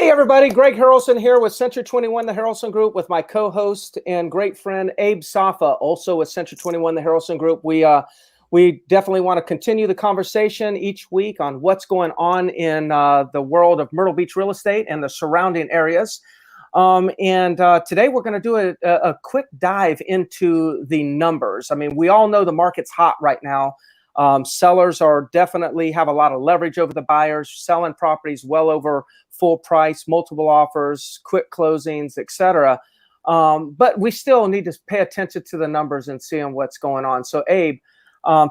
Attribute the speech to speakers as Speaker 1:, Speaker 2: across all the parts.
Speaker 1: Hey everybody, Greg Harrelson here with Century 21, the Harrelson Group, with my co-host and great friend Abe Safa, also with Century 21, the Harrelson Group. We definitely want to continue the conversation each week on what's going on in the world of Myrtle Beach real estate and the surrounding areas. Today we're going to do a quick dive into the numbers. I mean, we all know the market's hot right now. Sellers are definitely have a lot of leverage over the buyers, selling properties well over full price, multiple offers, quick closings, etc. But we still need to pay attention to the numbers and seeing what's going on. So Abe,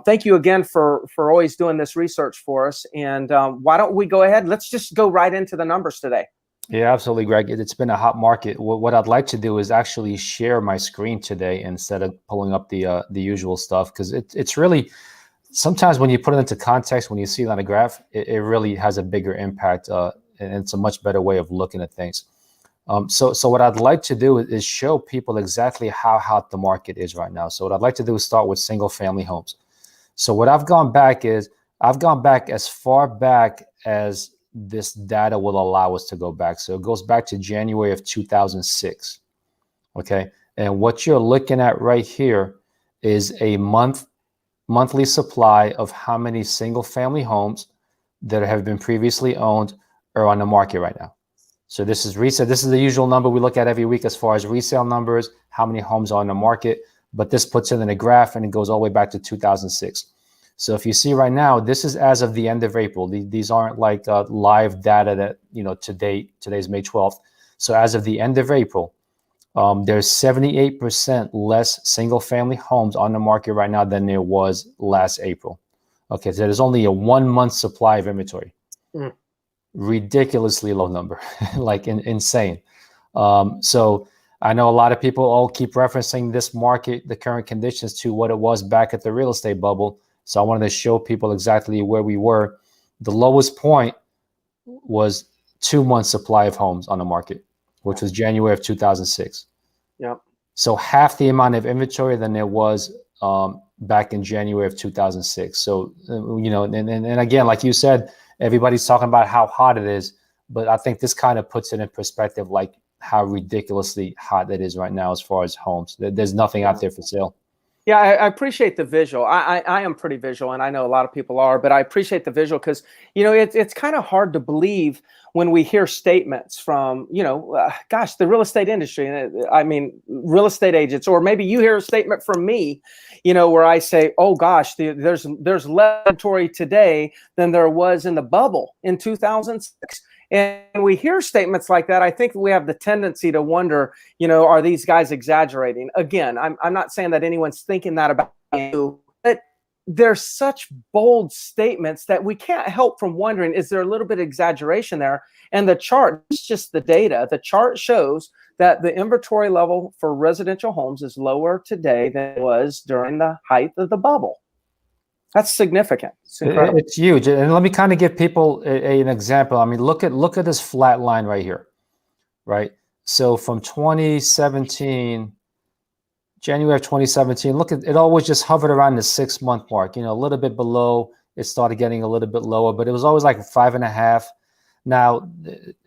Speaker 1: thank you again for always doing this research for us. And why don't we go ahead? Let's just go right into the numbers today.
Speaker 2: Yeah, absolutely, Greg. It's been a hot market. What I'd like to do is actually share my screen today instead of pulling up the usual stuff, because it's really, sometimes when you put it into context, when you see it on a graph, it really has a bigger impact, and it's a much better way of looking at things. So what I'd like to do is show people exactly how hot the market is right now. So what I'd like to do is start with single family homes. So what I've gone back as far back as this data will allow us to go back. So it goes back to January of 2006. Okay. And what you're looking at right here is a monthly supply of how many single family homes that have been previously owned are on the market right now. So this is resale. This is the usual number we look at every week as far as resale numbers, how many homes are on the market, but this puts it in a graph and it goes all the way back to 2006. So if you see right now, this is as of the end of April. These aren't like live data that, to date. Today's May 12th. So as of the end of April, there's 78% less single family homes on the market right now than there was last April. Okay, so there's only a 1 month supply of inventory. Ridiculously low number, like insane. So I know a lot of people all keep referencing this market, the current conditions, to what it was back at the real estate bubble. So I wanted to show people exactly where we were. The lowest point was 2 months supply of homes on the market, which was January of 2006.
Speaker 1: Yeah.
Speaker 2: So half the amount of inventory than there was back in January of 2006. So, and again, like you said, everybody's talking about how hot it is, but I think this kind of puts it in perspective, like how ridiculously hot it is right now as far as homes. There's nothing out there for sale.
Speaker 1: Yeah, I appreciate the visual. I am pretty visual, and I know a lot of people are, but I appreciate the visual because, it's kind of hard to believe when we hear statements from, the real estate industry. I mean, real estate agents, or maybe you hear a statement from me, where I say, oh gosh, there's less inventory today than there was in the bubble in 2006. And we hear statements like that. I think we have the tendency to wonder, are these guys exaggerating? Again, I'm not saying that anyone's thinking that about you, but there's such bold statements that we can't help from wondering, is there a little bit of exaggeration there? And the chart, it's just the data. The chart shows that the inventory level for residential homes is lower today than it was during the height of the bubble. That's significant.
Speaker 2: It's huge. And let me kind of give people an example. I mean, look at this flat line right here, right? So from 2017, January of 2017, look at it, always just hovered around the 6 month mark, a little bit below. It started getting a little bit lower, but it was always like 5.5. Now,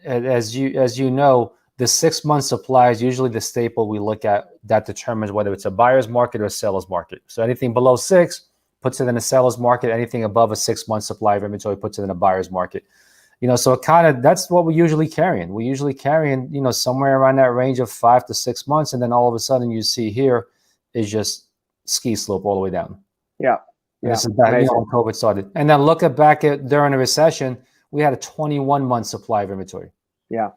Speaker 2: as you know, the 6 month supply is usually the staple we look at that determines whether it's a buyer's market or a seller's market. So anything below 6 puts it in a seller's market. Anything above a 6 month supply of inventory puts it in a buyer's market. So it that's what we're usually carrying. We're usually carrying, somewhere around that range of 5 to 6 months. And then all of a sudden you see here is just ski slope all the way down.
Speaker 1: Yeah.
Speaker 2: This is back when COVID started. And then look back at during the recession, we had a 21 month supply of inventory.
Speaker 1: Yeah.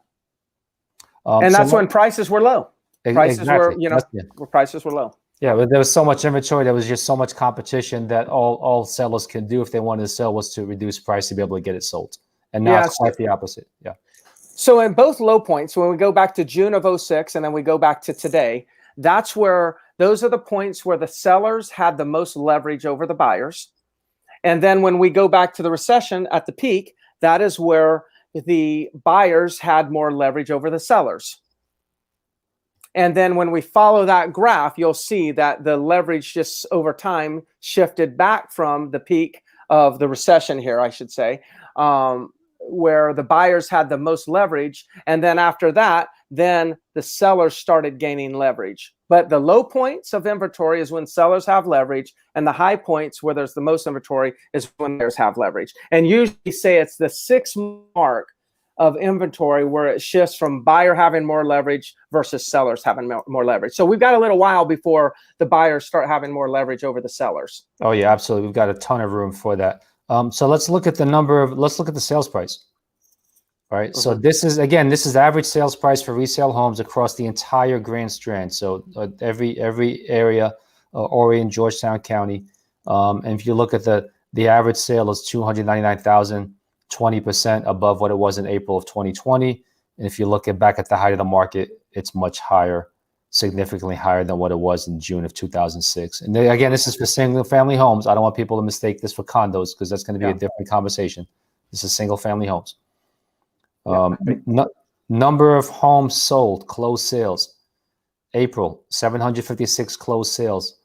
Speaker 1: And that's when prices were low. Prices were, where prices were low.
Speaker 2: Yeah, but there was so much inventory. There was just so much competition that all sellers could do if they wanted to sell was to reduce price to be able to get it sold. And now it's quite the opposite. Yeah.
Speaker 1: So in both low points, when we go back to June of 06 and then we go back to today, those are the points where the sellers had the most leverage over the buyers. And then when we go back to the recession at the peak, that is where the buyers had more leverage over the sellers. And then when we follow that graph, you'll see that the leverage just over time shifted back from the peak of the recession here, I should say, where the buyers had the most leverage, and then after that, then the sellers started gaining leverage. But the low points of inventory is when sellers have leverage, and the high points where there's the most inventory is when buyers have leverage. And usually say it's the 6 mark of inventory where it shifts from buyer having more leverage versus sellers having more leverage. So we've got a little while before the buyers start having more leverage over the sellers.
Speaker 2: Oh yeah, absolutely. We've got a ton of room for that. So let's look at the sales price. All right. So this is average sales price for resale homes across the entire Grand Strand. So every area, Horry and Georgetown County. And if you look at the average sale is 299,000, 20% above what it was in April of 2020. And if you look back at the height of the market, it's much higher, significantly higher than what it was in June of 2006. And again, this is for single family homes. I don't want people to mistake this for condos because that's going to be a different conversation. This is single family homes. Number of homes sold, closed sales. April, 756 closed sales,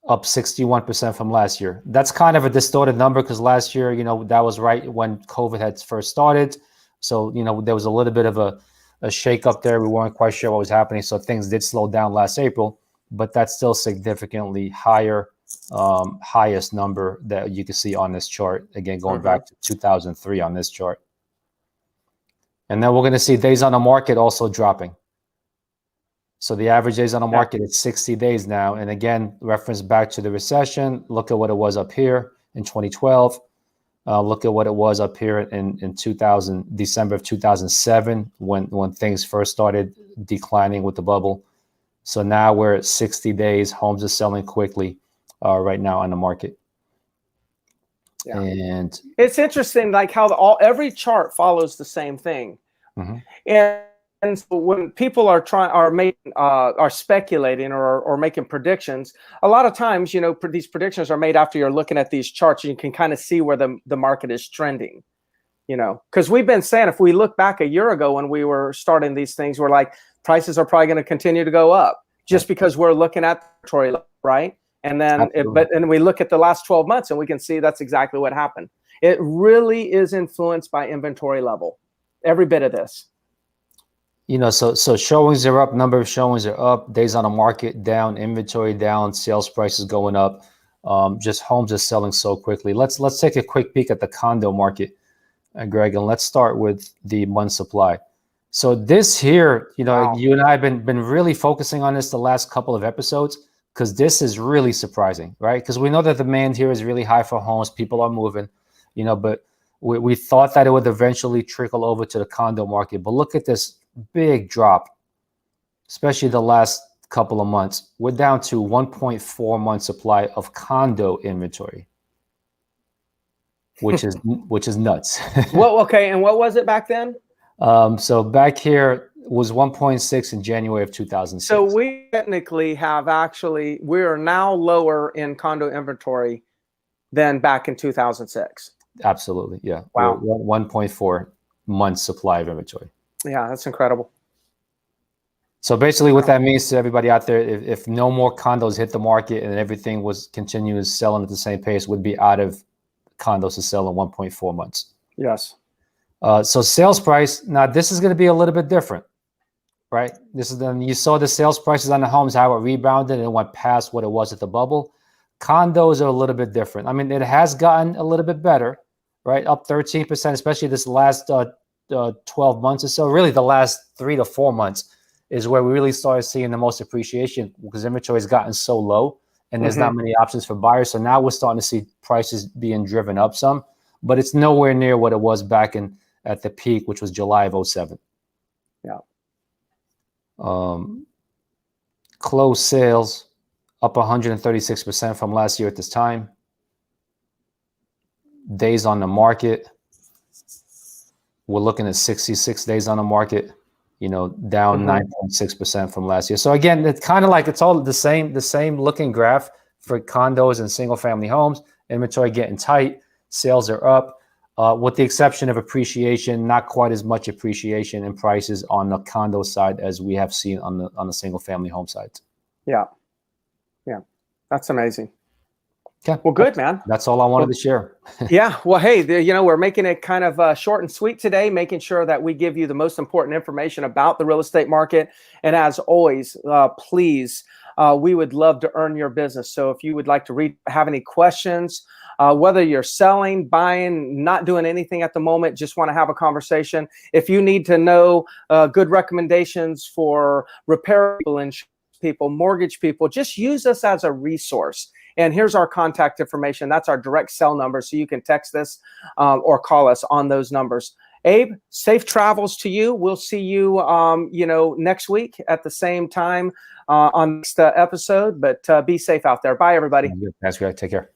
Speaker 2: up 61% from last year. That's kind of a distorted number because last year, that was right when COVID had first started. So, there was a little bit of a shake up there. We weren't quite sure what was happening. So things did slow down last April, but that's still significantly higher, highest number that you can see on this chart. Again, going back to 2003 on this chart. And then we're going to see days on the market also dropping. So the average days on the market is 60 days now. And again, reference back to the recession. Look at what it was up here in 2012. Look at what it was up here in December of 2007 when things first started declining with the bubble. So now we're at 60 days. Homes are selling quickly right now on the market.
Speaker 1: Yeah.
Speaker 2: And
Speaker 1: it's interesting, like how every chart follows the same thing. And so when people are speculating or making predictions, a lot of times, these predictions are made after you're looking at these charts and you can kind of see where the market is trending, because we've been saying, if we look back a year ago when we were starting these things, we're like, prices are probably going to continue to go up just because we're looking at the inventory level, right? And then, and we look at the last 12 months and we can see that's exactly what happened. It really is influenced by inventory level, every bit of this.
Speaker 2: So showings are up, number of showings are up, days on the market down, inventory down, sales prices going up. Just homes are selling so quickly. Let's take a quick peek at the condo market, Greg, and let's start with the month supply. So this here,
Speaker 1: Wow.
Speaker 2: You and I have been really focusing on this the last couple of episodes, because this is really surprising, right? Because we know that demand here is really high for homes. People are moving, but we thought that it would eventually trickle over to the condo market. But look at this big drop, especially the last couple of months. We're down to 1.4 month supply of condo inventory, which is nuts.
Speaker 1: Well, okay, and what was it back then?
Speaker 2: So back here was 1.6 in January of 2006.
Speaker 1: So we technically we are now lower in condo inventory than back in 2006.
Speaker 2: Absolutely, yeah.
Speaker 1: Wow.
Speaker 2: 1.4 months supply of inventory.
Speaker 1: Yeah, that's incredible.
Speaker 2: So basically what that means to everybody out there, if no more condos hit the market and everything continues selling at the same pace, would be out of condos to sell in 1.4 months.
Speaker 1: Yes.
Speaker 2: So sales price, now this is going to be a little bit different, right? You saw the sales prices on the homes, how it rebounded and went past what it was at the bubble. Condos are a little bit different. I mean, it has gotten a little bit better, right? Up 13%, especially this last 12 months or so. Really the last 3 to 4 months is where we really started seeing the most appreciation, because inventory has gotten so low and there's not many options for buyers. So now we're starting to see prices being driven up some, but it's nowhere near what it was back at the peak, which was July of 2007.
Speaker 1: Yeah.
Speaker 2: Closed sales up 136% from last year at this time. Days on the market, we're looking at 66 days on the market, down 9.6% from last year. So again, it's kind of like it's all the same looking graph for condos and single family homes. Inventory getting tight, sales are up, with the exception of appreciation, not quite as much appreciation in prices on the condo side as we have seen on the single family home side.
Speaker 1: Yeah. Yeah. That's amazing.
Speaker 2: Okay.
Speaker 1: Well, good, man.
Speaker 2: That's all I wanted
Speaker 1: Well,
Speaker 2: to share.
Speaker 1: yeah. Well, hey, we're making it kind of short and sweet today, making sure that we give you the most important information about the real estate market. And as always, please, we would love to earn your business. So if you would like to have any questions, whether you're selling, buying, not doing anything at the moment, just want to have a conversation. If you need to know good recommendations for repair people, insurance people, mortgage people, just use us as a resource. And here's our contact information. That's our direct cell number. So you can text us or call us on those numbers. Abe, safe travels to you. We'll see you, next week at the same time on next episode. But be safe out there. Bye, everybody.
Speaker 2: That's great. Take care.